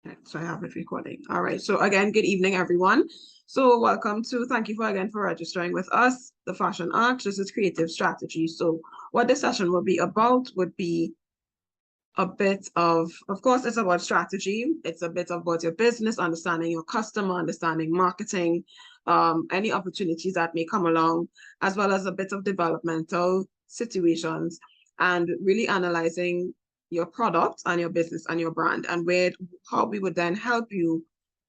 Okay, so I have it recording. All right. So again, good evening, everyone. So thank you for registering with us, the Fashion Arch. This is creative strategy. So what this session will be about would be a bit of course, it's about strategy. It's a bit about your business, understanding your customer, understanding marketing, any opportunities that may come along, as well as a bit of developmental situations, and really analyzing your product and your business and your brand, and how we would then help you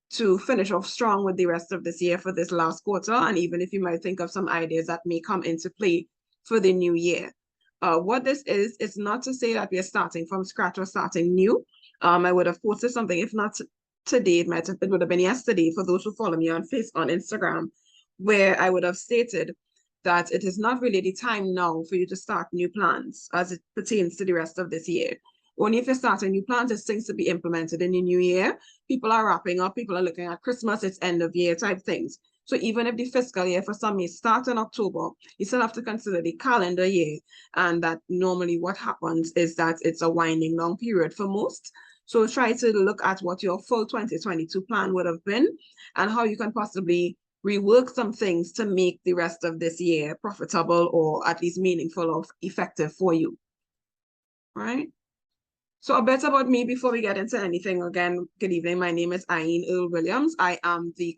to finish off strong with the rest of this year for this last quarter, and even if you might think of some ideas that may come into play for the new year. What this is, it's not to say that we are starting from scratch or starting new. I would have posted something, if not today, it would have been yesterday for those who follow me on Instagram, where I would have stated that it is not really the time now for you to start new plans as it pertains to the rest of this year. Only if you're starting new plans, there's things to be implemented in the new year. People are wrapping up, people are looking at Christmas, it's end of year type things. So even if the fiscal year for some may start in October, you still have to consider the calendar year. And that normally what happens is that it's a winding down period for most. So try to look at what your full 2022 plan would have been and how you can possibly rework some things to make the rest of this year profitable or at least meaningful or effective for you. Right? So a bit about me before we get into anything. Again, good evening. My name is Aine Earl Williams. I am the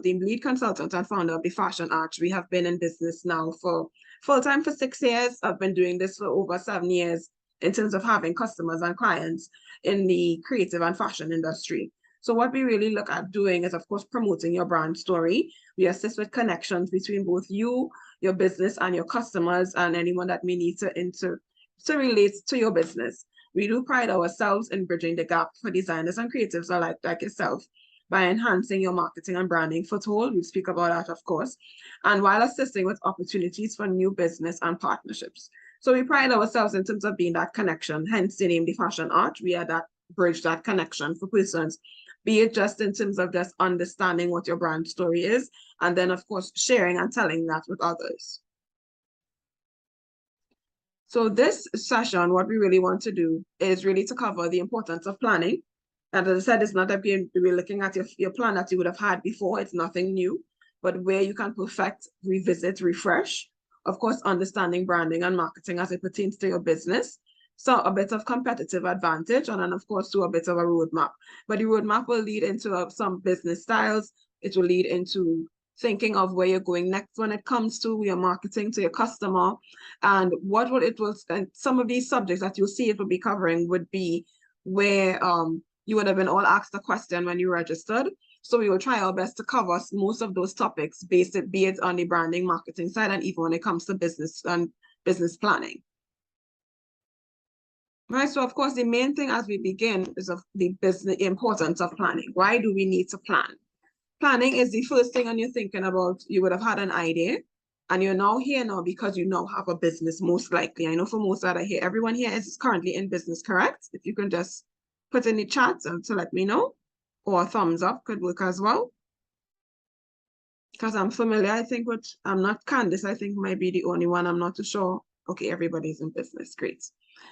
lead consultant and founder of the Fashion Arch. We have been in business now for full-time for 6 years. I've been doing this for over 7 years in terms of having customers and clients in the creative and fashion industry. So what we really look at doing is, of course, promoting your brand story. We assist with connections between both you, your business, and your customers, and anyone that may need to relate to your business. We do pride ourselves in bridging the gap for designers and creatives like yourself by enhancing your marketing and branding foothold. We speak about that, of course, and while assisting with opportunities for new business and partnerships. So we pride ourselves in terms of being that connection, hence the name The Fashion Arch. We are that bridge, that connection for persons, be it just in terms of just understanding what your brand story is, and then, of course, sharing and telling that with others. So this session, what we really want to do is really to cover the importance of planning. And as I said, it's not that we're looking at your plan that you would have had before. It's nothing new, but where you can perfect, revisit, refresh. Of course, understanding branding and marketing as it pertains to your business. So a bit of competitive advantage, and then of course to a bit of a roadmap. But the roadmap will lead into some business styles. It will lead into thinking of where you're going next when it comes to your marketing to your customer, and and some of these subjects that you'll see it will be covering would be where you would have been all asked a question when you registered. So we will try our best to cover most of those topics, be it on the branding, marketing side, and even when it comes to business and business planning. Right, so of course, the main thing as we begin is of the importance of planning. Why do we need to plan? Planning is the first thing when you're thinking about, you would have had an idea and you're now here now because you now have a business, most likely. I know for most that are here, everyone here is currently in business, correct? If you can just put in the chat to let me know, or a thumbs up could work as well. Because I'm familiar, I think I'm not Candice, I think might be the only one, I'm not too sure. Okay, everybody's in business, great.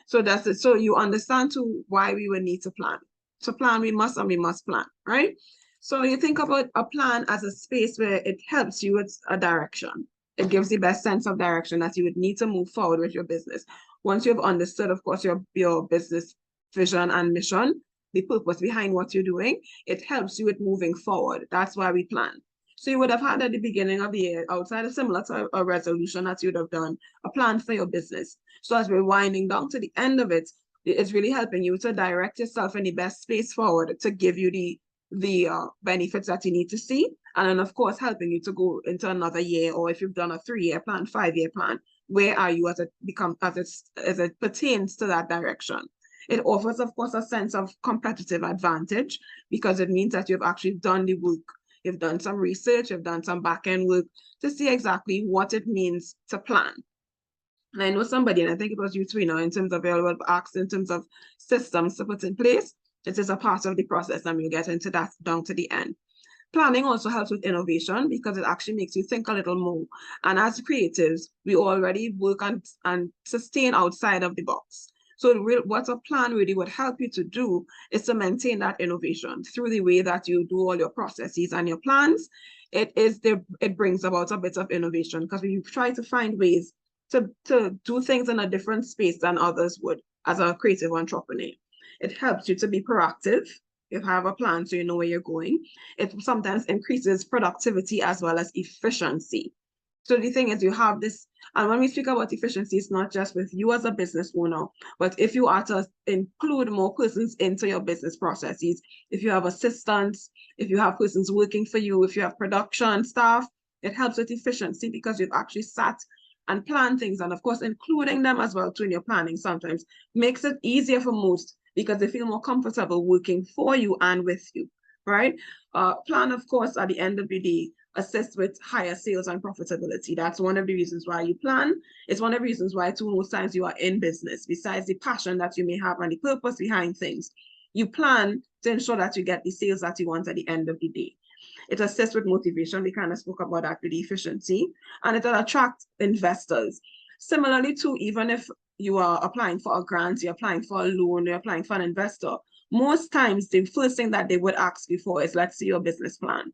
So that's it. So you understand too why we would need to plan. To plan, we must plan, right? So you think about a plan as a space where it helps you with a direction. It gives the best sense of direction that you would need to move forward with your business. Once you've understood, of course, your business vision and mission, the purpose behind what you're doing, it helps you with moving forward. That's why we plan. So you would have had at the beginning of the year, outside of similar to a resolution that you'd have done, a plan for your business. So as we're winding down to the end of it, it's really helping you to direct yourself in the best space forward to give you the benefits that you need to see, and then of course helping you to go into another year, or if you've done a 3-year plan, 5-year plan, where are you as it pertains to that direction. It offers, of course, a sense of competitive advantage because it means that you've actually done the work, you've done some research, you've done some back-end work to see exactly what it means to plan. And I know somebody, and I think it was you too, in terms of your asked in terms of systems to put in place. It is a part of the process, and we'll get into that down to the end. Planning also helps with innovation because it actually makes you think a little more. And as creatives, we already work and sustain outside of the box. So what a plan really would help you to do is to maintain that innovation through the way that you do all your processes and your plans. It brings about a bit of innovation, because when you try to find ways to do things in a different space than others would as a creative entrepreneur, it helps you to be proactive. You have a plan so you know where you're going. It sometimes increases productivity as well as efficiency. So the thing is, you have this, and when we speak about efficiency, it's not just with you as a business owner, but if you are to include more persons into your business processes, if you have assistants, if you have persons working for you, if you have production staff, it helps with efficiency because you've actually sat and planned things. And of course, including them as well too in your planning sometimes makes it easier for most, because they feel more comfortable working for you and with you, right? Plan, of course, at the end of the day, assist with higher sales and profitability. That's one of the reasons why you plan. It's one of the reasons why too most times you are in business, besides the passion that you may have and the purpose behind things. You plan to ensure that you get the sales that you want at the end of the day. It assists with motivation. We kind of spoke about that with the efficiency, and it will attract investors. Similarly too, even if you are applying for a grant, you're applying for a loan, you're applying for an investor, most times the first thing that they would ask you for is, let's see your business plan.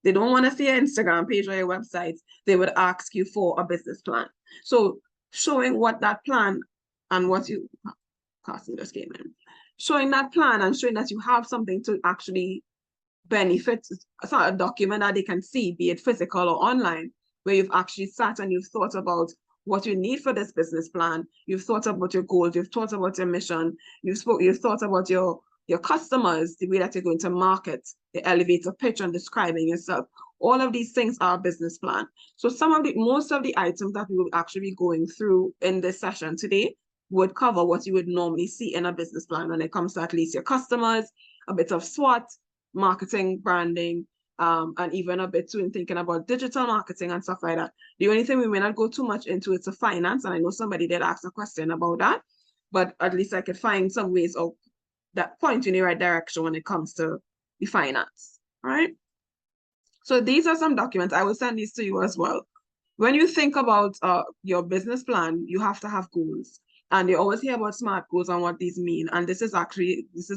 They don't want to see your Instagram page or your website. They would ask you for a business plan. So showing what that plan and what you, Carson just came in, showing that plan and showing that you have something to actually benefit, it's not a document that they can see, be it physical or online, where you've actually sat and you've thought about what you need for this business plan. You've thought about your goals. You've thought about your mission. You've thought about your customers, the way that you're going to market, the elevator pitch and describing yourself. All of these things are a business plan. So most of the items that we will actually be going through in this session today would cover what you would normally see in a business plan when it comes to at least your customers, a bit of SWOT, marketing, branding, and even a bit too in thinking about digital marketing and stuff like that. The only thing we may not go too much into is the finance, and I know somebody did ask a question about that, but at least I could find some ways of that point you in the right direction when it comes to the finance, right? So these are some documents. I will send these to you as well. When you think about your business plan, you have to have goals. And you always hear about SMART goals and what these mean. And this is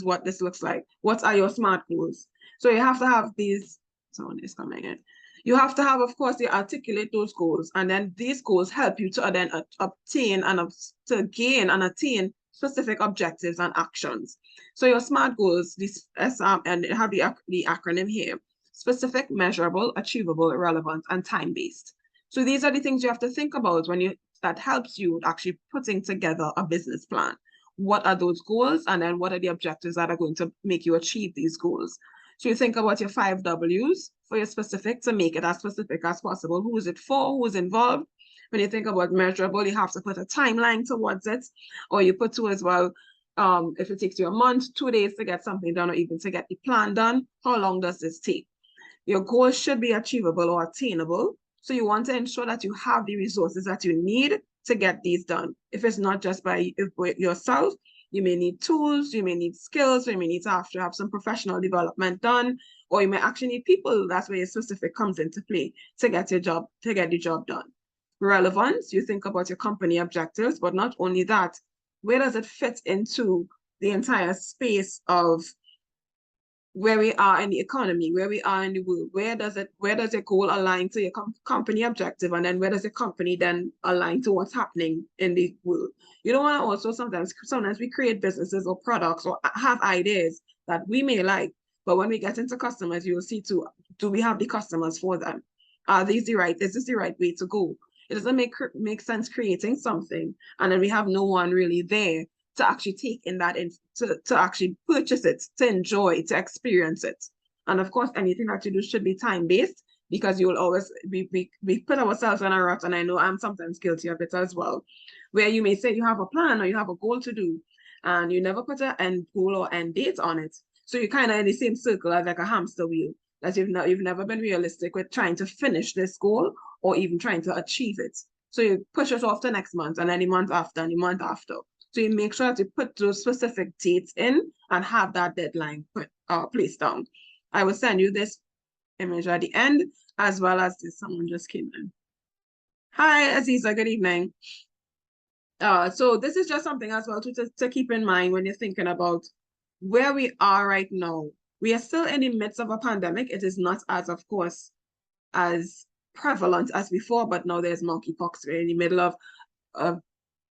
what this looks like. What are your SMART goals? So you have to have these, someone is coming in. You have to have, of course, you articulate those goals. And then these goals help you to then obtain and to gain and attain specific objectives and actions. So your SMART goals, this and have the acronym here: specific, measurable, achievable, relevant, and time-based. So these are the things you have to think about that helps you actually putting together a business plan. What are those goals? And then what are the objectives that are going to make you achieve these goals? So you think about your 5 W's for your specific to make it as specific as possible. Who is it for? Who's involved? When you think about measurable, you have to put a timeline towards it, or you put to as well, if it takes you a month, 2 days to get something done, or even to get the plan done, how long does this take? Your goals should be achievable or attainable. So you want to ensure that you have the resources that you need to get these done. If it's not just by yourself, you may need tools, you may need skills, or you may need to have some professional development done, or you may actually need people. That's where your specific comes into play to get the job done. Relevance, you think about your company objectives, but not only that, where does it fit into the entire space of where we are in the economy, where we are in the world? Where does your goal align to your company objective, and then where does your company then align to what's happening in the world? You don't want to also sometimes we create businesses or products or have ideas that we may like, but when we get into customers, you will see too, do we have the customers for them? Is this the right way to go? It doesn't make sense creating something and then we have no one really there to actually take in that, to actually purchase it, to enjoy, to experience it. And of course, anything that you do should be time-based, because you will always, we put ourselves in a rut, and I know I'm sometimes guilty of it as well, where you may say you have a plan or you have a goal to do, and you never put an end goal or end date on it. So you're kind of in the same circle as like a hamster wheel, that you've never been realistic with trying to finish this goal or even trying to achieve it. So you push it off to next month, and then the month after, and the month after. So you make sure that you put those specific dates in and have that deadline placed down. I will send you this image at the end, as well as this. Someone just came in. Hi, Aziza, good evening. So this is just something as well to keep in mind when you're thinking about where we are right now. We are still in the midst of a pandemic. It is not as, of course, as prevalent as before, but now there's monkeypox. We're in the middle of a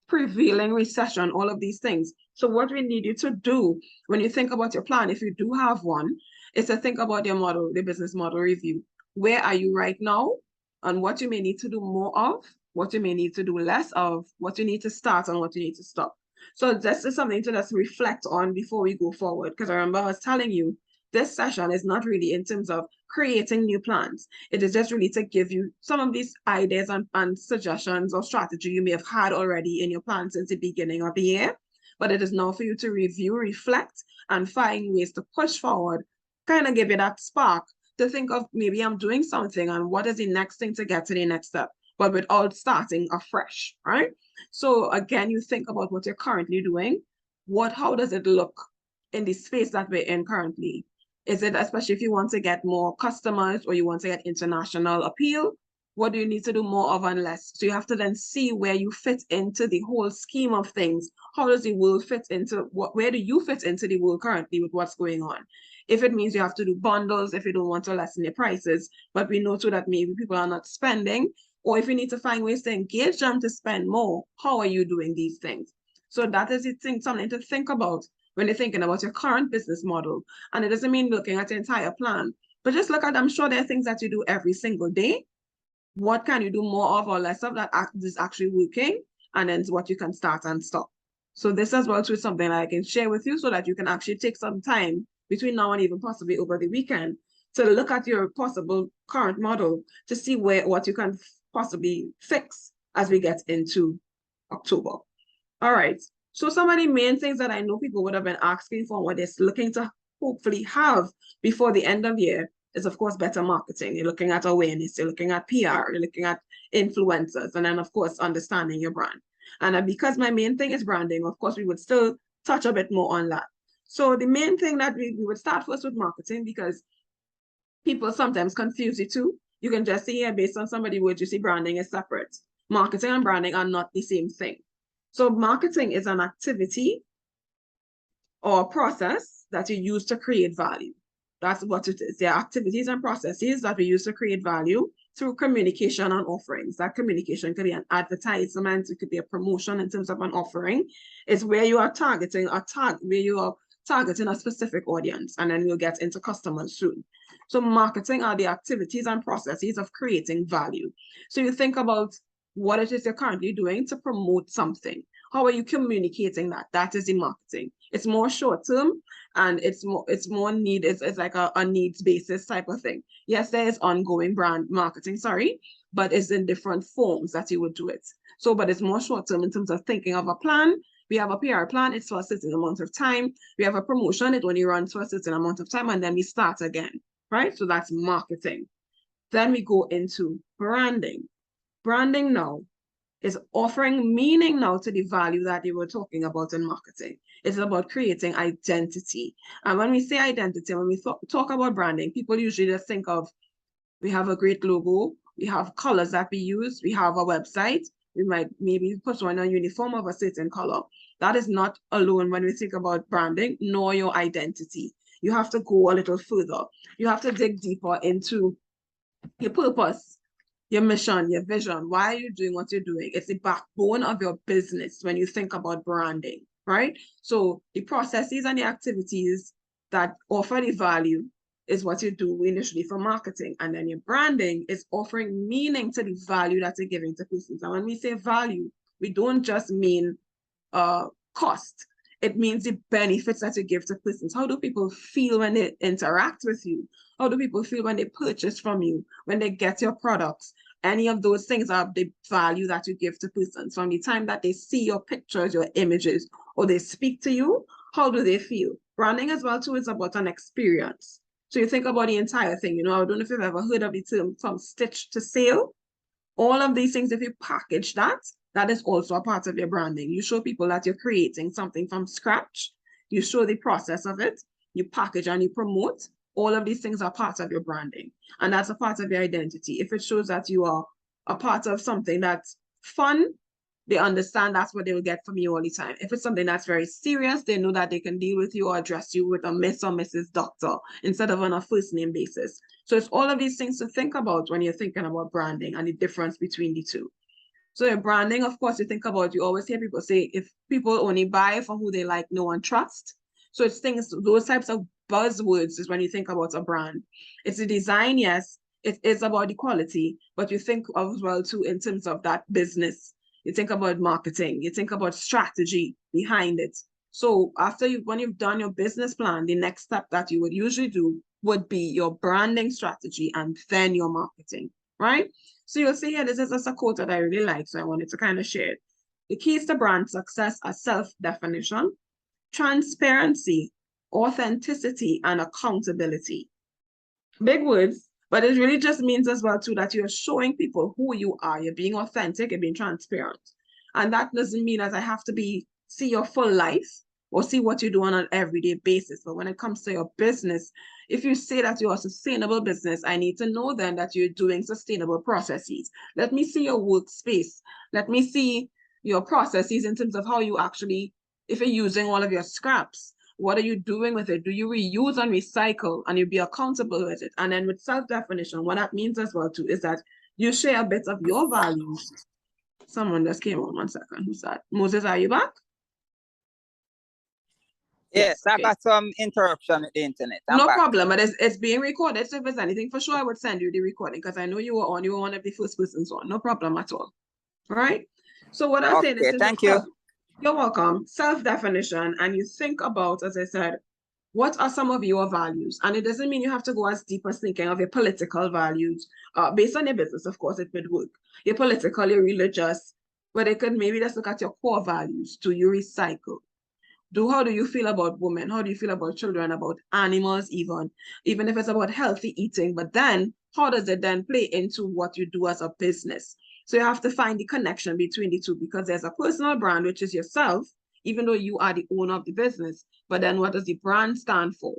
prevailing recession, all of these things. So what we need you to do when you think about your plan, if you do have one, is to think about your model, the business model review. Where are you right now? And what you may need to do more of, what you may need to do less of, what you need to start and what you need to stop. So this is something to just reflect on before we go forward. Because I remember I was telling you, this session is not really in terms of creating new plans. It is just really to give you some of these ideas and suggestions or strategy you may have had already in your plan since the beginning of the year. But it is now for you to review, reflect, and find ways to push forward, kind of give you that spark to think of maybe I'm doing something and what is the next thing to get to the next step, but without starting afresh, right? So again, you think about what you're currently doing. How does it look in the space that we're in currently? Is it, especially if you want to get more customers or you want to get international appeal, what do you need to do more of and less? So you have to then see where you fit into the whole scheme of things. How does the world fit into where do you fit into the world currently with what's going on? If it means you have to do bundles, if you don't want to lessen your prices, but we know too that maybe people are not spending, or if you need to find ways to engage them to spend more, how are you doing these things? So that is something to think about when you're thinking about your current business model. And it doesn't mean looking at the entire plan, but just look at, I'm sure there are things that you do every single day. What can you do more of or less of that is actually working? And then what you can start and stop. So this as well too is something that I can share with you so that you can actually take some time between now and even possibly over the weekend to look at your possible current model to see what you can possibly fix as we get into October. All right. So some of the main things that I know people would have been asking for, what they're looking to hopefully have before the end of year is, of course, better marketing. You're looking at awareness, you're looking at PR, you're looking at influencers, and then, of course, understanding your brand. And because my main thing is branding, of course, we would still touch a bit more on that. So the main thing that we would start first with marketing, because people sometimes confuse the two. You can just see here, based on somebody's words, you see branding is separate. Marketing and branding are not the same thing. So marketing is an activity or process that you use to create value. That's what it is. There are activities and processes that we use to create value through communication and offerings. That communication could be an advertisement, it could be a promotion in terms of an offering. It's where you are targeting a specific audience, and then we'll get into customers soon. So marketing are the activities and processes of creating value. So you think about what it is you're currently doing to promote something. How are you communicating that? That is the marketing. It's more short term and it's more need, it's like a needs basis type of thing. Yes, there is ongoing brand marketing, but it's in different forms that you would do it. So, but it's more short term in terms of thinking of a plan. We have a PR plan, it's for a certain amount of time. We have a promotion, it only runs for a certain amount of time, and then we start again, right? So that's marketing. Then we go into branding. Branding now is offering meaning now to the value that you were talking about in marketing. It's about creating identity. And when we say identity, when we talk about branding, people usually just think of, we have a great logo, we have colors that we use, we have a website, we might maybe put on a uniform of a certain color. That is not alone when we think about branding, nor your identity. You have to go a little further. You have to dig deeper into your purpose, your mission, your vision. Why are you doing what you're doing? It's the backbone of your business when you think about branding, right? So the processes and the activities that offer the value is what you do initially for marketing. And then your branding is offering meaning to the value that you're giving to persons. And when we say value, we don't just mean cost. It means the benefits that you give to persons. How do people feel when they interact with you? How do people feel when they purchase from you, when they get your products? Any of those things are the value that you give to persons. From the time that they see your pictures, your images, or they speak to you, how do they feel? Branding as well too is about an experience. So you think about the entire thing. I don't know if you've ever heard of the term from stitch to sale. All of these things, if you package that, that is also a part of your branding. You show people that you're creating something from scratch. You show the process of it. You package and you promote. All of these things are part of your branding. And that's a part of your identity. If it shows that you are a part of something that's fun, they understand that's what they will get from you all the time. If it's something that's very serious, they know that they can deal with you or address you with a Miss or Mrs. Doctor instead of on a first name basis. So it's all of these things to think about when you're thinking about branding and the difference between the two. So your branding, of course, you think about, you always hear people say, if people only buy from who they like, know and trust. So it's things, those types of buzzwords is when you think about a brand. It's the design, yes, it is about the quality, but you think of as well too in terms of that business. You think about marketing, you think about strategy behind it. So after when you've done your business plan, the next step that you would usually do would be your branding strategy and then your marketing, right? So you'll see here, this is a quote that I really like, so I wanted to kind of share it. The keys to brand success are self-definition, transparency, authenticity, and accountability. Big words, but it really just means as well too that you're showing people who you are. You're being authentic, you're being transparent. And that doesn't mean that I have to see your full life or see what you do on an everyday basis. But when it comes to your business, if you say that you're a sustainable business, I need to know then that you're doing sustainable processes. Let me see your workspace. Let me see your processes in terms of how you actually, if you're using all of your scraps, what are you doing with it? Do you reuse and recycle, and you be accountable with it? And then with self-definition, what that means as well too is that you share a bit of your values. Someone just came on, 1 second. Who's that? Moses, are you back? Yes, okay. I got some interruption with the internet. No problem, but it's being recorded. So if there's anything, for sure I would send you the recording because I know you were one of the first persons on. No problem at all. All right. So what I'm saying is, thank you. You're welcome. Self-definition, and you think about, as I said, what are some of your values? And it doesn't mean you have to go as deep as thinking of your political values. Based on your business, of course, it would work. Your political, your religious, but it could maybe just look at your core values. Do you recycle? How do you feel about women? How do you feel about children, about animals even if it's about healthy eating? But then how does it then play into what you do as a business? So you have to find the connection between the two, because there's a personal brand, which is yourself, even though you are the owner of the business. But then what does the brand stand for?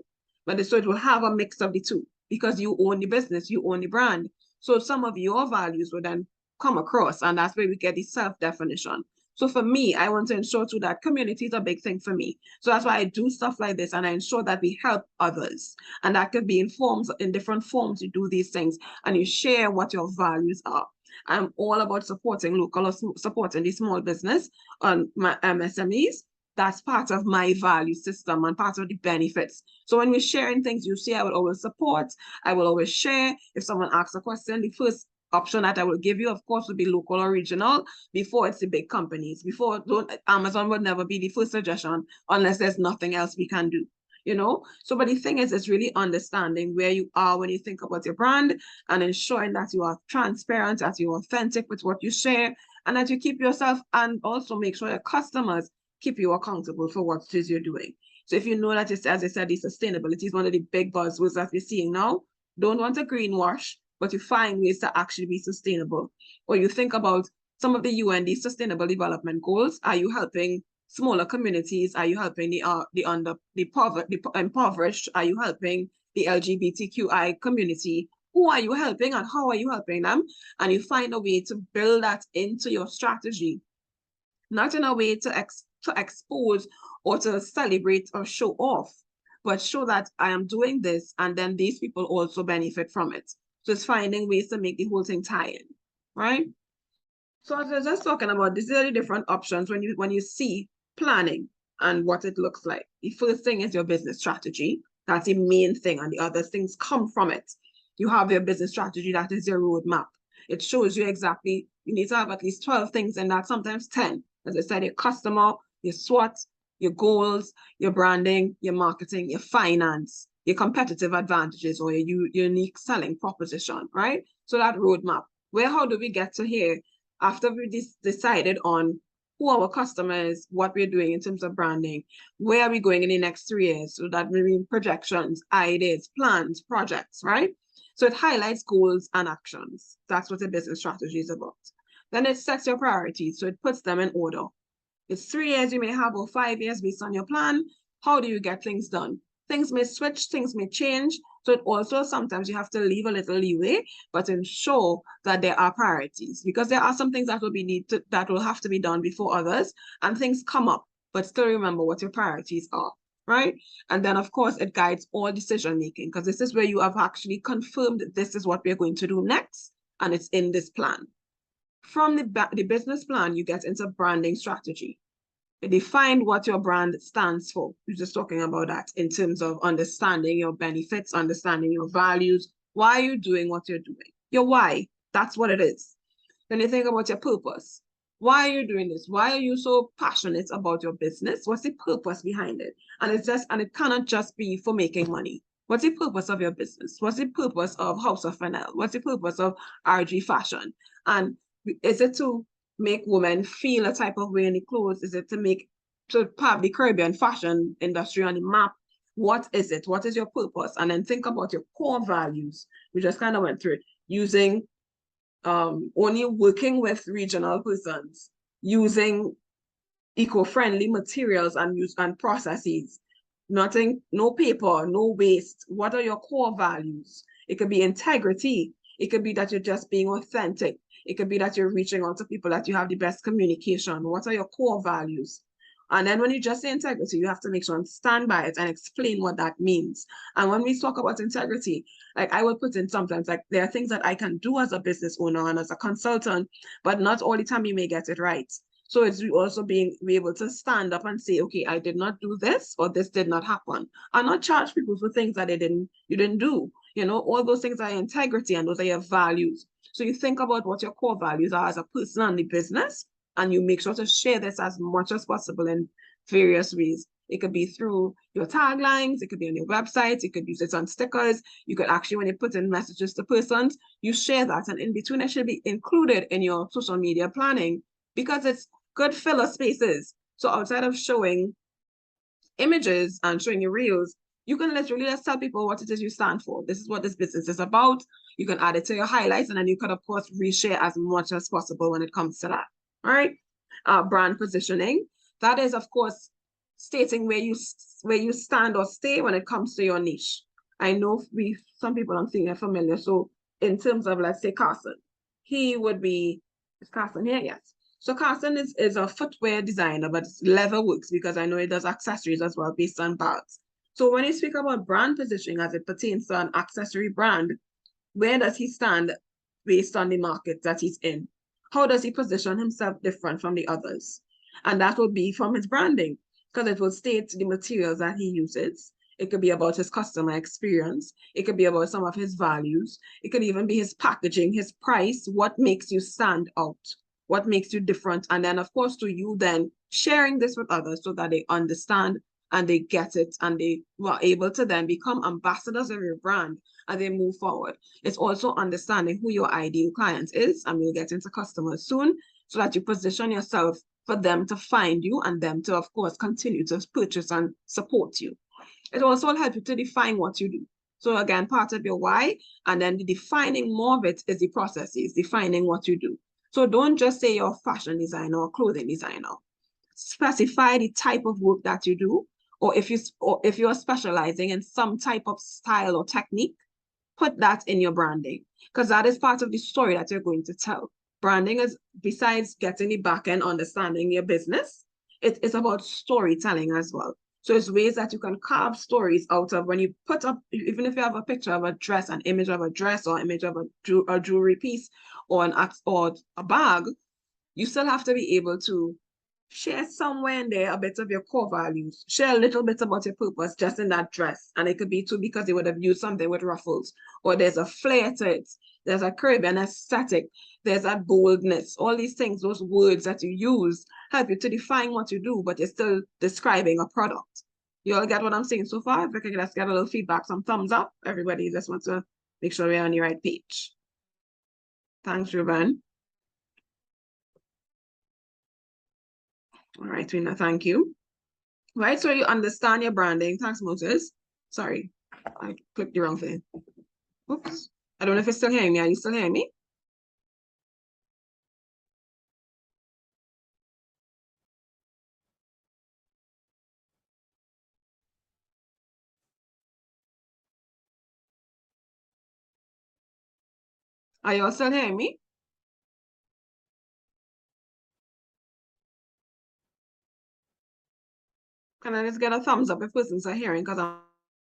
So it will have a mix of the two, because you own the business, you own the brand. So some of your values will then come across, and that's where we get the self-definition. So for me, I want to ensure too that community is a big thing for me. So that's why I do stuff like this, and I ensure that we help others. And that could be in different forms. You do these things and you share what your values are. I'm all about supporting local or supporting the small business on my MSMEs. That's part of my value system and part of the benefits. So when we're sharing things, you see, I will always support. I will always share. If someone asks a question, the first option that I will give you, of course, would be local or regional before it's the big companies. Amazon would never be the first suggestion unless there's nothing else we can do, So, but the thing is, it's really understanding where you are when you think about your brand and ensuring that you are transparent, that you're authentic with what you share, and that you keep yourself, and also make sure your customers keep you accountable for what it is you're doing. So if you know that, as I said, the sustainability is one of the big buzzwords that we're seeing now, don't want to greenwash, but you find ways to actually be sustainable. Or you think about some of the UN, the Sustainable Development Goals. Are you helping smaller communities? Are you helping the impoverished? Are you helping the LGBTQI community? Who are you helping and how are you helping them? And you find a way to build that into your strategy, not in a way to expose or to celebrate or show off, but show that I am doing this and then these people also benefit from it. So it's finding ways to make the whole thing tie in, right? So as I was just talking about, these are the different options when you see planning and what it looks like. The first thing is your business strategy. That's the main thing, and the other things come from it. You have your business strategy, that is your roadmap. It shows you exactly, you need to have at least 12 things in that, sometimes 10. As I said, your customer, your SWOT, your goals, your branding, your marketing, your finance, your competitive advantages, or your unique selling proposition, right? So that roadmap, how do we get to here after we decided on who our customers, what we're doing in terms of branding, where are we going in the next 3 years? So that means projections, ideas, plans, projects, right? So it highlights goals and actions. That's what a business strategy is about. Then it sets your priorities, so it puts them in order. It's 3 years you may have, or 5 years based on your plan. How do you get things done? Things may switch, things may change, So it also sometimes you have to leave a little leeway, but ensure that there are priorities, because there are some things that that will have to be done before others, and things come up, but still remember what your priorities are, right? And then of course it guides all decision making, because this is where you have actually confirmed this is what we're going to do next, and it's in this plan. From the business plan, you get into branding strategy. You define what your brand stands for. You're just talking about that in terms of understanding your benefits, understanding your values, why you're doing what you're doing. Your why, that's what it is. Then you think about your purpose. Why are you doing this? Why are you so passionate about your business? What's the purpose behind it? And it cannot just be for making money. What's the purpose of your business? What's the purpose of House of Fennel? What's the purpose of RG Fashion? And is it to make women feel a type of way in the clothes? Is it to have the Caribbean fashion industry on the map? What is it? What is your purpose? And then think about your core values. We just kind of went through it, using only working with regional persons, using eco-friendly materials and processes, no paper, no waste. What are your core values? It could be integrity. It could be that you're just being authentic. It could be that you're reaching out to people, that you have the best communication. What are your core values? And then when you just say integrity, you have to make sure and stand by it and explain what that means. And when we talk about integrity, like I will put in sometimes, like there are things that I can do as a business owner and as a consultant, but not all the time you may get it right. So it's also be able to stand up and say, okay, I did not do this, or this did not happen, and not charge people for things that you didn't do. You know, all those things are integrity, and those are your values. So you think about what your core values are as a person and the business, and you make sure to share this as much as possible in various ways. It could be through your taglines, it could be on your website, you could use it on stickers, you could actually, when you put in messages to persons, you share that, and in between it should be included in your social media planning, because it's good filler spaces. So outside of showing images and showing your reels, you can literally just tell people what it is you stand for. This is what this business is about. You can add it to your highlights, and then you could, of course, reshare as much as possible when it comes to that. All right. Brand positioning. That is, of course, stating where you stand or stay when it comes to your niche. I know some people I'm seeing are familiar. So in terms of, let's say, Carson, he would be, is Carson here? Yes. So Carson is a footwear designer, but leather works, because I know he does accessories as well based on bags. So when you speak about brand positioning as it pertains to an accessory brand, where does he stand based on the market that he's in? How does he position himself different from the others? And that will be from his branding, because it will state the materials that he uses. It could be about his customer experience. It could be about some of his values. It could even be his packaging, his price, what makes you stand out, what makes you different. And then, of course, to you then sharing this with others so that they understand and they get it, and they were able to then become ambassadors of your brand as they move forward. It's also understanding who your ideal client is, and we'll get into customers soon, so that you position yourself for them to find you and them to, of course, continue to purchase and support you. It also will help you to define what you do. So again, part of your why, and then the defining more of it is the processes, defining what you do. So don't just say you're a fashion designer or clothing designer. Specify the type of work that you do, or if you're specializing in some type of style or technique, put that in your branding, because that is part of the story that you're going to tell. Branding is, besides getting the back end, understanding your business, it's about storytelling as well. So it's ways that you can carve stories out of when you put up, even if you have a picture of a dress, an image of a dress, or image of a jewelry piece, or a bag, you still have to be able to share somewhere in there a bit of your core values. Share a little bit about your purpose just in that dress. And it could be too, because they would have used something with ruffles, or there's a flair to it. There's a Caribbean aesthetic. There's that boldness. All these things, those words that you use, help you to define what you do, but you're still describing a product. You all get what I'm saying so far? If we can just get a little feedback, some thumbs up. Everybody just wants to make sure we're on the right page. Thanks, Ruben. All right, Rina, thank you. Right, so you understand your branding. Thanks, Moses. Sorry, I clicked the wrong thing. Oops. I don't know if you're still hearing me. Are you still hearing me? Are you all still hearing me? Can I just get a thumbs up if persons are hearing? Because I'm